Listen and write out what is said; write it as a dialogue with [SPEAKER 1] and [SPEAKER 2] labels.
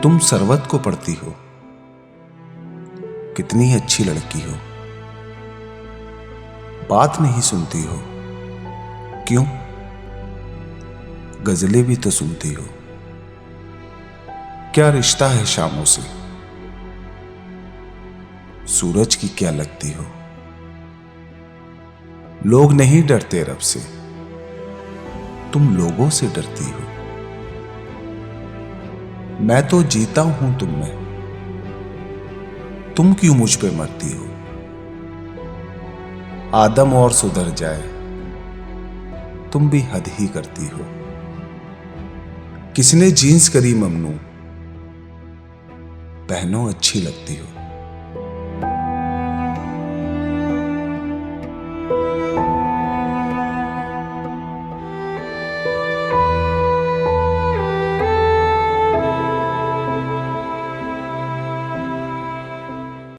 [SPEAKER 1] तुम सरवत को पढ़ती हो, कितनी अच्छी लड़की हो। बात नहीं सुनती हो, क्यों? गजलें भी तो सुनती हो। क्या रिश्ता है शामों से, सूरज की क्या लगती हो। लोग नहीं डरते रब से, तुम लोगों से डरती हो। मैं तो जीता हूं तुम में, तुम क्यों मुझ पे मरती हो। आदम और सुधर जाए, तुम भी हद ही करती हो। किसने जीन्स करी ममनू, पहनो अच्छी लगती हो।